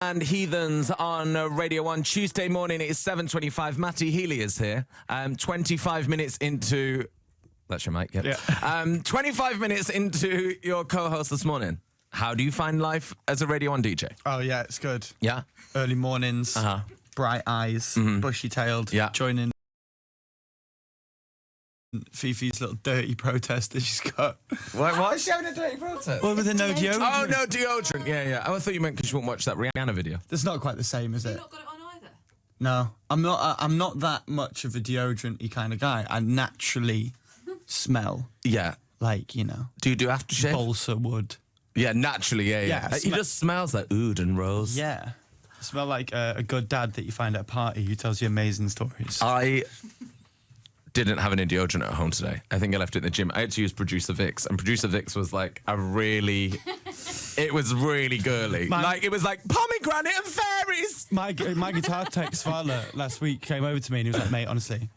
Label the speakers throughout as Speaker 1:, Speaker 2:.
Speaker 1: And Heathens on Radio 1. Tuesday morning, it is 7:25. Matty Healy is here. 25 minutes into... That's your mic, yeah. 25 minutes into your co-host this morning. How do you find life as a Radio 1 DJ?
Speaker 2: Oh, yeah, it's good.
Speaker 1: Yeah?
Speaker 2: Early mornings, bright eyes, bushy-tailed, joining Fifi's little dirty protest that she's got.
Speaker 1: Why is she having a dirty protest?
Speaker 2: Well, with the no deodorant.
Speaker 1: Oh, no deodorant. Yeah. Oh, I thought you meant because you wouldn't watch that Rihanna video.
Speaker 2: That's not quite the same, is it?
Speaker 3: You've not got it on either?
Speaker 2: No, I'm not that much of a deodorant-y kind of guy. I naturally smell.
Speaker 1: Yeah.
Speaker 2: Like, you know.
Speaker 1: Do you do aftershave?
Speaker 2: Balsa wood.
Speaker 1: Yeah, naturally, yeah. He just smells like oud and rose.
Speaker 2: Yeah. I smell like a good dad that you find at a party who tells you amazing stories.
Speaker 1: I didn't have any deodorant at home today. I think I left it in the gym. I had to use Producer Vicks, and Producer Vicks was like it was really girly. It was like pomegranate and fairies.
Speaker 2: My guitar tech's father last week came over to me and he was like, mate, honestly.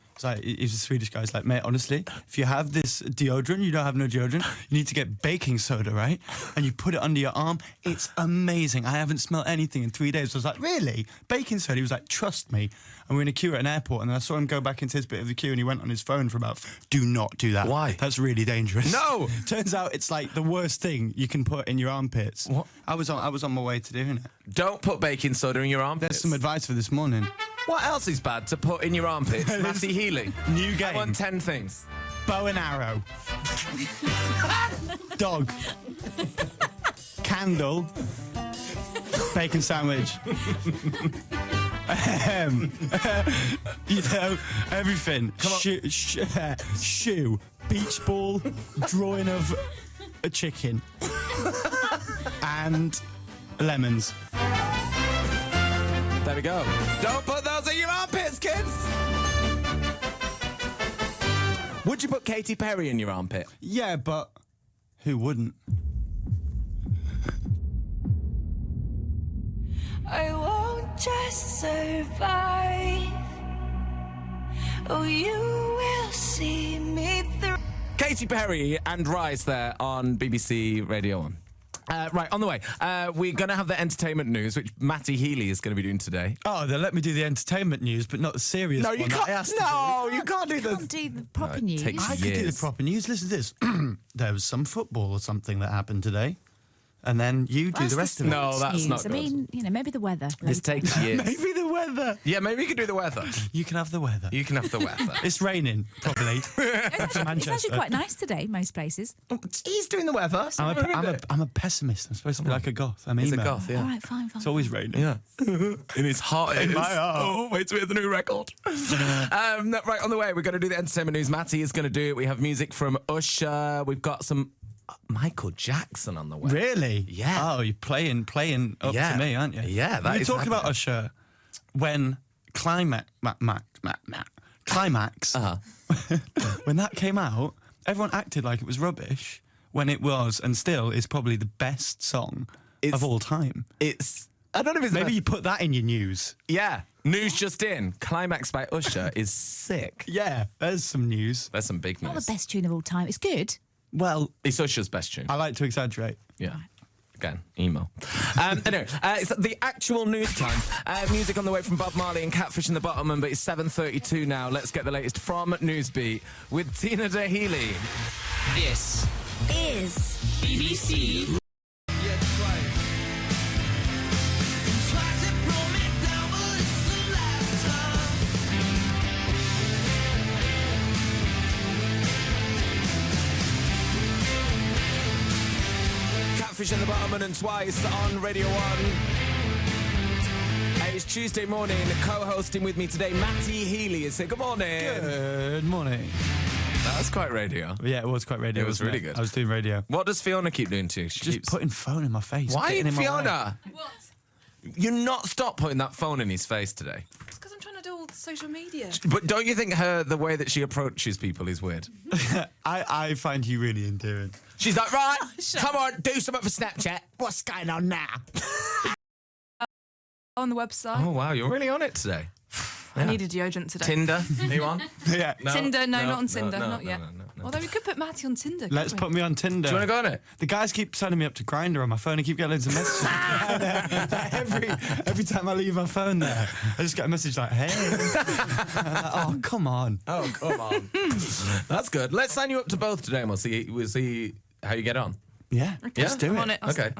Speaker 2: He's a Swedish guy. He's like, mate, honestly, if you have this deodorant, you don't have no deodorant, you need to get baking soda, right? And you put it under your arm. It's amazing. I haven't smelled anything in 3 days. I was like, really? Baking soda? He was like, trust me. And we're in a queue at an airport, and then I saw him go back into his bit of the queue, and he went on his phone for about, do not do that.
Speaker 1: Why?
Speaker 2: That's really dangerous.
Speaker 1: No!
Speaker 2: Turns out it's like the worst thing you can put in your armpits.
Speaker 1: What?
Speaker 2: I was on my way to doing it.
Speaker 1: Don't put baking soda in your armpits.
Speaker 2: There's some advice for this morning.
Speaker 1: What else is bad to put in your armpits? Matty Healy.
Speaker 2: New game.
Speaker 1: I want 10 things.
Speaker 2: Bow and arrow. Dog. Candle. Bacon sandwich. You know, everything. Come on. Shoe. Beach ball. Drawing of a chicken. And lemons.
Speaker 1: There we go. Don't put those in your armpits, kids! Would you put Katy Perry in your armpit?
Speaker 2: Yeah, but who wouldn't?
Speaker 4: I won't just survive. Oh, you will see me through.
Speaker 1: Katy Perry and Rise there on BBC Radio 1. Right, on the way. We're going to have the entertainment news, which Matty Healy is going to be doing today.
Speaker 2: Oh, they let me do the entertainment news, but not the serious one.
Speaker 1: You can't. You can't do
Speaker 3: You can't do the proper news.
Speaker 2: I could do the proper news. Listen to this. There was some football or something that happened today. And then you do the rest of it.
Speaker 1: No, that's not good.
Speaker 3: I mean, maybe the weather.
Speaker 1: This takes years.
Speaker 2: Maybe the weather.
Speaker 1: Yeah, maybe you could do the weather.
Speaker 2: You can have the weather.
Speaker 1: You can have the weather.
Speaker 2: It's raining, probably.
Speaker 3: It's actually quite nice today, most places.
Speaker 1: He's doing the weather.
Speaker 2: I'm a pessimist. I'm supposed to be like a goth.
Speaker 1: He's a goth, yeah.
Speaker 3: All right, fine.
Speaker 2: It's always raining.
Speaker 1: Yeah. In his heart.
Speaker 2: In my heart.
Speaker 1: Oh, wait till we hear the new record. Right, on the way, we're going to do the entertainment news. Matty is going to do it. We have music from Usher. We've got some Michael Jackson on the way.
Speaker 2: Really?
Speaker 1: Yeah.
Speaker 2: Oh, you're playing up to me, aren't you?
Speaker 1: Yeah, that
Speaker 2: you
Speaker 1: is
Speaker 2: talking about Usher when Climax, when that came out, everyone acted like it was rubbish when it was, and still is probably the best song of all time.
Speaker 1: I don't know if it's
Speaker 2: maybe you put that in your news.
Speaker 1: Yeah. News just in. Climax by Usher is sick.
Speaker 2: Yeah, there's some news.
Speaker 1: There's some big news.
Speaker 3: Not the best tune of all time. It's good.
Speaker 2: Well,
Speaker 1: it's Usher's best tune.
Speaker 2: I like to exaggerate.
Speaker 1: Yeah. Again, emo. Anyway, it's the actual news time. Music on the way from Bob Marley and Catfish in the Bottom, but it's 7:32 now. Let's get the latest from Newsbeat with Tina de Healy.
Speaker 5: This
Speaker 4: is
Speaker 5: BBC.
Speaker 1: Catfish in the Bottom and Twice on Radio 1. It's Tuesday morning. Co-hosting with me today, Matty Healy is here. Good morning.
Speaker 2: Good morning.
Speaker 1: That was quite radio.
Speaker 2: Yeah, it was quite radio.
Speaker 1: It was really good.
Speaker 2: I was doing radio.
Speaker 1: What does Fiona keep doing to you? She keeps
Speaker 2: putting phone in my face.
Speaker 1: Why, Fiona?
Speaker 3: What?
Speaker 1: You're not stop putting that phone in his face today.
Speaker 3: It's because I'm trying to do all the social media.
Speaker 1: But don't you think the way that she approaches people is weird?
Speaker 2: I find you really endearing.
Speaker 1: She's like, right, come on, do something for Snapchat. What's going on now?
Speaker 6: On the website.
Speaker 1: Oh, wow, you're really on it today.
Speaker 6: I needed deodorant today.
Speaker 1: Tinder, are you on?
Speaker 2: Yeah.
Speaker 6: No, Tinder, not on Tinder, not yet.
Speaker 3: Although we could put Matty on Tinder.
Speaker 2: Let's put me on Tinder.
Speaker 1: Do you want to go on it?
Speaker 2: The guys keep sending me up to Grindr on my phone. I keep getting loads of messages. every time I leave my phone there, I just get a message like, "Hey." Oh, come on.
Speaker 1: Oh, come on. That's good. Let's sign you up to both today, and we'll see how you get on.
Speaker 2: Yeah, let's do it.
Speaker 3: On it.
Speaker 1: Okay.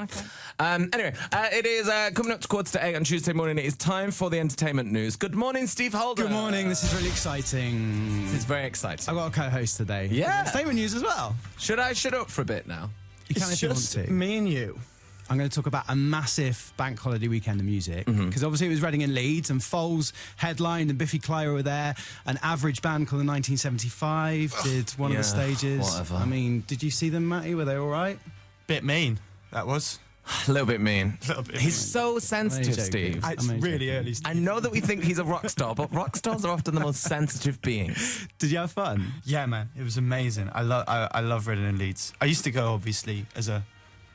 Speaker 1: Anyway, it is coming up to 7:45 on Tuesday morning. It is time for the entertainment news. Good morning, Steve Holder.
Speaker 6: Good morning. This is really exciting.
Speaker 1: This is very exciting.
Speaker 6: I've got a co-host today.
Speaker 1: Yeah.
Speaker 6: Entertainment news as well.
Speaker 1: Should I shut up for a bit now?
Speaker 6: You can
Speaker 2: It's
Speaker 6: if you want
Speaker 2: just
Speaker 6: to.
Speaker 2: me and you.
Speaker 6: I'm going to talk about a massive bank holiday weekend of music because obviously it was Reading and Leeds, and Foles headlined, and Biffy Clyro were there. An average band called the 1975 did one of the stages.
Speaker 1: Whatever.
Speaker 6: I mean, did you see them, Matty? Were they all right?
Speaker 2: Bit mean, that was.
Speaker 1: A little bit mean.
Speaker 2: A little bit
Speaker 1: He's
Speaker 2: mean.
Speaker 1: so sensitive,
Speaker 6: Amazing.
Speaker 1: Steve.
Speaker 2: It's really early.
Speaker 1: I know that we think he's a rock star, but rock stars are often the most sensitive beings.
Speaker 6: Did you have fun?
Speaker 2: Yeah, man, it was amazing. I love Reading and Leeds. I used to go, obviously, as a,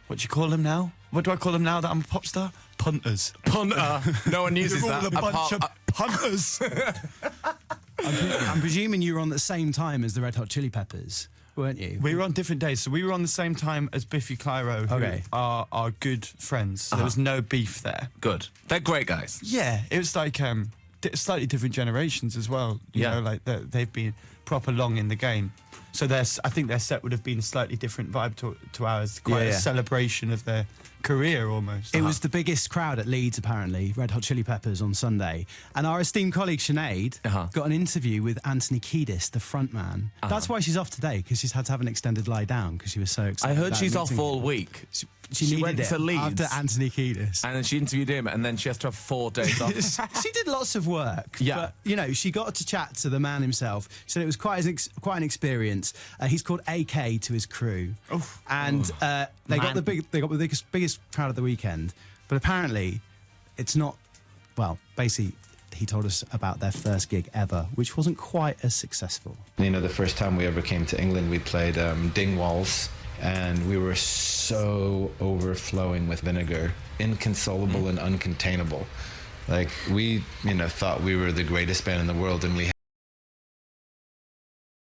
Speaker 2: what do you call them now? What do I call them now that I'm a pop star? Punters.
Speaker 1: Punter. No one uses
Speaker 2: They're all
Speaker 1: that.
Speaker 2: a bunch
Speaker 1: apart-
Speaker 2: of punters.
Speaker 6: I'm presuming you were on at the same time as the Red Hot Chili Peppers, weren't you?
Speaker 2: We were on different days, so we were on the same time as Biffy Clyro, who
Speaker 6: Okay.
Speaker 2: are good friends. So there was no beef there.
Speaker 1: Good. They're great guys.
Speaker 2: Yeah, it was like slightly different generations as well. You
Speaker 1: Yeah.
Speaker 2: know, like they've been proper long in the game. So I think their set would have been a slightly different vibe to ours. Quite a celebration of their career almost.
Speaker 6: It was the biggest crowd at Leeds, apparently, Red Hot Chili Peppers on Sunday. And our esteemed colleague Sinead got an interview with Anthony Kiedis, the frontman. That's why she's off today, because she's had to have an extended lie down because she was so excited.
Speaker 1: I heard
Speaker 6: about
Speaker 1: she's off
Speaker 6: meeting
Speaker 1: all
Speaker 6: him.
Speaker 1: week.
Speaker 6: She
Speaker 1: She
Speaker 6: needed
Speaker 1: went
Speaker 6: it
Speaker 1: to Leeds.
Speaker 6: after Anthony Kiedis.
Speaker 1: And then she interviewed him, and then she has to have 4 days off.
Speaker 6: She did lots of work.
Speaker 1: Yeah.
Speaker 6: But, you know, she got to chat to the man himself. She said it was quite an experience. He's called AK to his crew. And they got the biggest crowd of the weekend. But apparently, it's not, well, basically, he told us about their first gig ever, which wasn't quite as successful.
Speaker 7: You know, the first time we ever came to England, we played Dingwalls, and we were so overflowing with vinegar, inconsolable and uncontainable. Like, we, thought we were the greatest band in the world, and we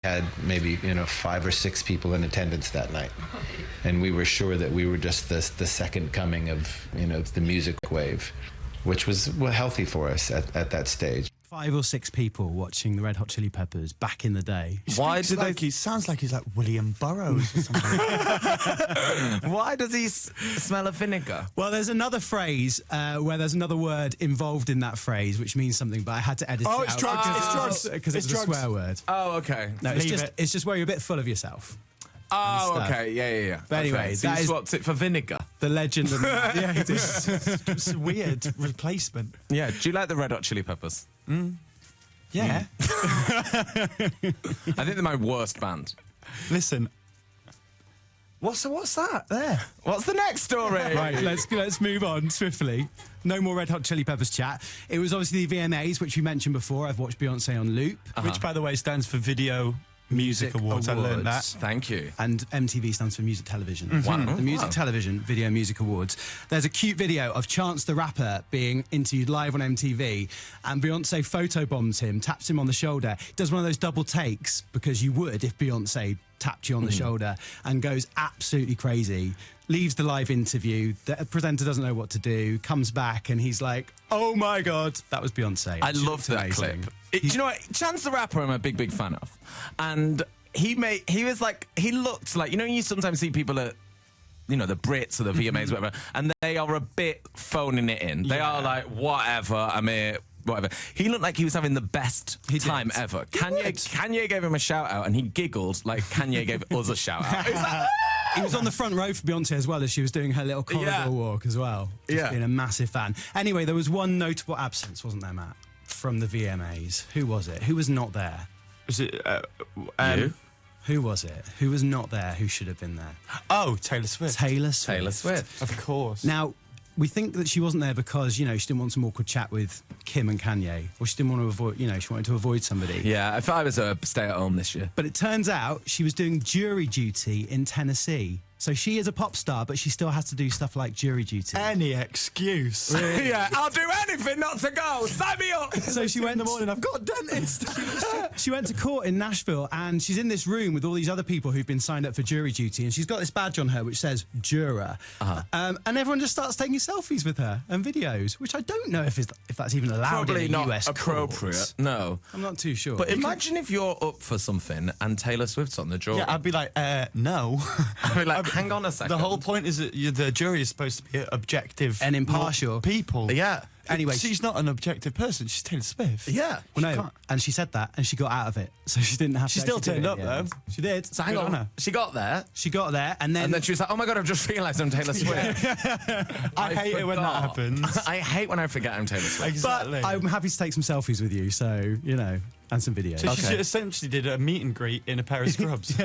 Speaker 7: had maybe, 5 or 6 people in attendance that night. And we were sure that we were just the second coming of, the music wave, which was healthy for us at that stage.
Speaker 6: 5 or 6 people watching the Red Hot Chili Peppers back in the day.
Speaker 1: Why did
Speaker 2: He sounds like he's like William Burroughs or something.
Speaker 1: Why does he smell of vinegar?
Speaker 6: Well, there's another phrase where there's another word involved in that phrase, which means something, but I had to edit it out.
Speaker 2: It's drugs. It's drugs.
Speaker 6: Because it's a
Speaker 2: drugs.
Speaker 6: swear word.
Speaker 1: Oh, okay.
Speaker 6: No,
Speaker 2: Leave it.
Speaker 6: it's just where you're a bit full of yourself.
Speaker 1: Oh,
Speaker 6: stuff.
Speaker 1: okay. Yeah.
Speaker 6: But anyway,
Speaker 1: okay. So
Speaker 6: that
Speaker 1: you
Speaker 6: is-
Speaker 1: swapped it for vinegar.
Speaker 6: The legend of...
Speaker 2: Yeah, it's a weird replacement.
Speaker 1: Yeah. Do you like the Red Hot Chili Peppers?
Speaker 2: Yeah.
Speaker 1: I think they're my worst band.
Speaker 2: Listen. What's that there?
Speaker 1: What's the next story?
Speaker 6: Right, let's move on swiftly. No more Red Hot Chili Peppers chat. It was obviously the VMAs, which we mentioned before. I've watched Beyonce on loop.
Speaker 2: Which, by the way, stands for Video Music Awards. I learned that.
Speaker 1: Thank you.
Speaker 6: And MTV stands for Music Television.
Speaker 1: Wow.
Speaker 6: The Music
Speaker 1: Wow.
Speaker 6: Television Video Music Awards. There's a cute video of Chance the Rapper being interviewed live on MTV, and Beyonce photobombs him, taps him on the shoulder, does one of those double takes, because you would if Beyonce tapped you on the shoulder, and goes absolutely crazy. Leaves the live interview. The presenter doesn't know what to do, comes back, and he's like, oh my God, that was Beyonce.
Speaker 1: I
Speaker 6: It's
Speaker 1: love that
Speaker 6: amazing.
Speaker 1: clip. Do you know what? Chance the Rapper, I'm a big fan of. And he looked like, you sometimes see people at, the Brits or the VMAs, whatever, and they are a bit phoning it in. They are like, whatever, I'm here, whatever. He looked like he was having the best time ever. Kanye gave him a shout out, and he giggled like Kanye gave us a shout out. He was like,
Speaker 6: He was on the front row for Beyonce as well as she was doing her little corridor walk as well. Just being a massive fan. Anyway, there was one notable absence, wasn't there, Matt? From the VMAs. Who was it? Who was not there?
Speaker 2: Was it?
Speaker 1: You?
Speaker 6: Who was it? Who was not there? Who should have been there?
Speaker 2: Oh, Taylor Swift.
Speaker 6: Taylor Swift.
Speaker 1: Taylor Swift.
Speaker 2: Of course.
Speaker 6: Now, we think that she wasn't there because, she didn't want some awkward chat with Kim and Kanye. Or she didn't want to avoid, she wanted to avoid somebody.
Speaker 1: Yeah, if I was a stay at home this year.
Speaker 6: But it turns out she was doing jury duty in Tennessee So she is a pop star, but she still has to do stuff like jury duty.
Speaker 2: Any excuse.
Speaker 1: Yeah, I'll do anything not to go. Sign me up.
Speaker 6: So she went
Speaker 2: in the morning, I've got a dentist.
Speaker 6: She went to court in Nashville, and she's in this room with all these other people who've been signed up for jury duty, and she's got this badge on her which says juror. And everyone just starts taking selfies with her and videos, which I don't know if that's even allowed
Speaker 1: Probably
Speaker 6: in a
Speaker 1: not
Speaker 6: US
Speaker 1: appropriate.
Speaker 6: court.
Speaker 1: No.
Speaker 6: I'm not too sure.
Speaker 1: But imagine if you're up for something and Taylor Swift's on the jury.
Speaker 2: Yeah, I'd be like, no.
Speaker 1: I'd be like, hang on a second.
Speaker 2: The whole point is that the jury is supposed to be objective
Speaker 6: and impartial
Speaker 2: people.
Speaker 1: Yeah.
Speaker 6: Anyway,
Speaker 2: she's not an objective person. She's Taylor Swift.
Speaker 1: Yeah.
Speaker 6: Well, no, and she said that, and she got out of it, so she didn't have.
Speaker 2: She
Speaker 6: to
Speaker 2: still
Speaker 6: actually
Speaker 2: turned
Speaker 6: do
Speaker 2: up
Speaker 6: it,
Speaker 2: though.
Speaker 6: She did.
Speaker 1: So hang on. She got there.
Speaker 6: She got there, and then
Speaker 1: she was like, oh my God, I've just realised I'm Taylor Swift.
Speaker 2: I hate it when that happens.
Speaker 1: I hate when I forget I'm Taylor Swift.
Speaker 2: Exactly.
Speaker 6: But I'm happy to take some selfies with you, so you know, and some videos.
Speaker 2: So she essentially did a meet and greet in a pair of scrubs.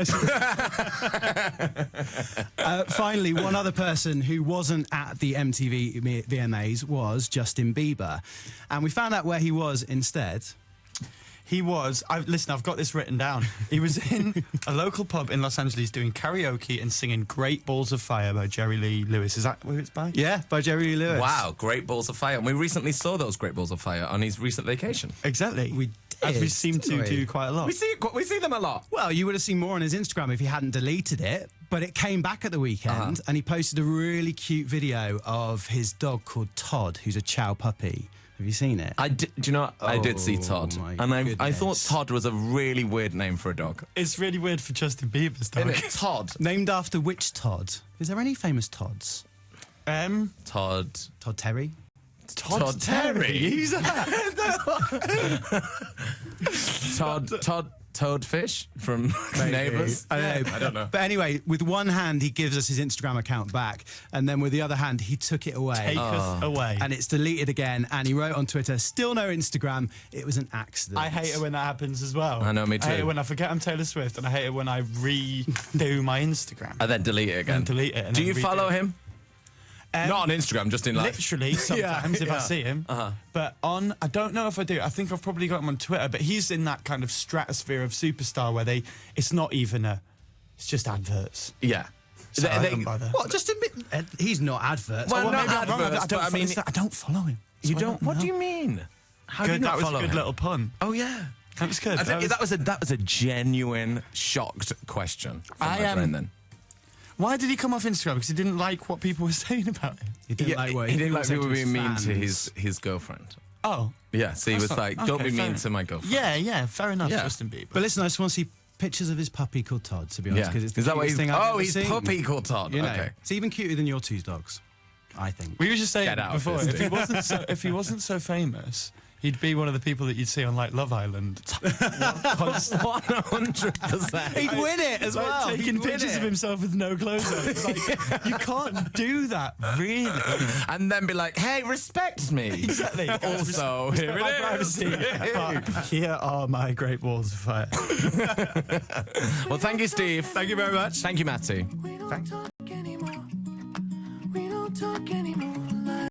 Speaker 6: Finally, one other person who wasn't at the MTV VMAs was Justin Bieber, and we found out where he was instead.
Speaker 2: He was. Listen, I've got this written down. He was in a local pub in Los Angeles doing karaoke and singing "Great Balls of Fire" by Jerry Lee Lewis. Is that who it's by?
Speaker 6: Yeah, by Jerry Lee Lewis.
Speaker 1: Wow, Great Balls of Fire. And we recently saw those Great Balls of Fire on his recent vacation.
Speaker 2: Exactly.
Speaker 6: We did.
Speaker 2: As we seem to do quite a lot.
Speaker 1: We see them a lot.
Speaker 6: Well, you would have seen more on his Instagram if he hadn't deleted it, but it came back at the weekend, and he posted a really cute video of his dog called Todd, who's a chow puppy. Have you seen it?
Speaker 1: Do you know what? I did see Todd.
Speaker 6: my
Speaker 1: And I
Speaker 6: goodness.
Speaker 1: thought Todd was a really weird name for a dog.
Speaker 2: It's really weird for Justin Bieber's dog.
Speaker 1: Isn't it? Todd.
Speaker 6: Named after which Todd? Is there any famous Todds?
Speaker 1: Todd.
Speaker 6: Todd Terry?
Speaker 1: Todd Terry?
Speaker 2: Who's that?
Speaker 1: Toadfish from Neighbours.
Speaker 6: I
Speaker 1: don't know.
Speaker 6: But anyway, with one hand, he gives us his Instagram account back, and then with the other hand, he took it away.
Speaker 2: Take us away.
Speaker 6: And it's deleted again, and he wrote on Twitter, still no Instagram, it was an accident.
Speaker 2: I hate it when that happens as well.
Speaker 1: I know, me too.
Speaker 2: I hate it when I forget I'm Taylor Swift, and I hate it when I redo my Instagram.
Speaker 1: And then delete it again.
Speaker 2: And delete it. And
Speaker 1: Do
Speaker 2: then
Speaker 1: you
Speaker 2: redo
Speaker 1: follow
Speaker 2: it.
Speaker 1: him? Not on Instagram, just in life.
Speaker 2: Literally, sometimes if I see him. But I don't know if I do. I think I've probably got him on Twitter, but he's in that kind of stratosphere of superstar where it's not even it's just adverts.
Speaker 1: Yeah.
Speaker 2: So I don't bother.
Speaker 6: What, just a bit? He's not adverts.
Speaker 1: Well,
Speaker 2: Well,
Speaker 1: not
Speaker 2: maybe I'm wrong.
Speaker 1: adverts, but I mean,
Speaker 2: I don't follow him.
Speaker 1: you
Speaker 2: So I
Speaker 1: don't. What
Speaker 2: know.
Speaker 1: do you mean? How do you
Speaker 2: Good,
Speaker 1: not
Speaker 2: that was
Speaker 1: follow
Speaker 2: a good
Speaker 1: him?
Speaker 2: little pun.
Speaker 1: Oh yeah.
Speaker 2: That was good.
Speaker 1: That was a genuine shocked question from my brain then.
Speaker 2: Why did he come off Instagram? Because he didn't like what people were saying about him.
Speaker 6: He didn't like what
Speaker 1: he didn't like
Speaker 6: said
Speaker 1: people
Speaker 6: to his
Speaker 1: being mean to
Speaker 6: fans.
Speaker 1: his girlfriend.
Speaker 2: Oh.
Speaker 1: Yeah, so he
Speaker 2: That's
Speaker 1: was
Speaker 2: not-
Speaker 1: like,
Speaker 2: okay,
Speaker 1: don't be mean
Speaker 2: fair.
Speaker 1: to my girlfriend.
Speaker 2: Yeah, fair enough,
Speaker 1: Yeah.
Speaker 2: Justin Bieber.
Speaker 6: But listen, I just want to see pictures of his puppy called Todd, to be honest,
Speaker 1: Yeah.
Speaker 6: because it's the
Speaker 1: Is that what
Speaker 6: cutest
Speaker 1: he's...
Speaker 6: thing I've
Speaker 1: Oh,
Speaker 6: ever
Speaker 1: he's
Speaker 6: seen.
Speaker 1: puppy called Todd.
Speaker 6: You know,
Speaker 1: Okay.
Speaker 6: it's even cuter than your two dogs, I think.
Speaker 2: we were just saying
Speaker 1: Get out of
Speaker 2: before,
Speaker 1: this,
Speaker 2: if he
Speaker 1: dude.
Speaker 2: wasn't so famous, he'd be one of the people that you'd see on like Love Island.
Speaker 1: 100%.
Speaker 6: He'd win it as
Speaker 2: Like,
Speaker 6: well.
Speaker 2: taking
Speaker 6: He'd win
Speaker 2: pictures
Speaker 6: it.
Speaker 2: of himself with no clothes on. It's like, you can't do that, really.
Speaker 1: And then be like, hey, respect me.
Speaker 2: Exactly.
Speaker 1: Also,
Speaker 2: Respect
Speaker 1: here
Speaker 2: my
Speaker 1: it
Speaker 2: privacy.
Speaker 1: is.
Speaker 2: But here are my great balls of fire.
Speaker 1: Well, thank you, Steve.
Speaker 6: Thank you very much.
Speaker 1: Thank you, Matty.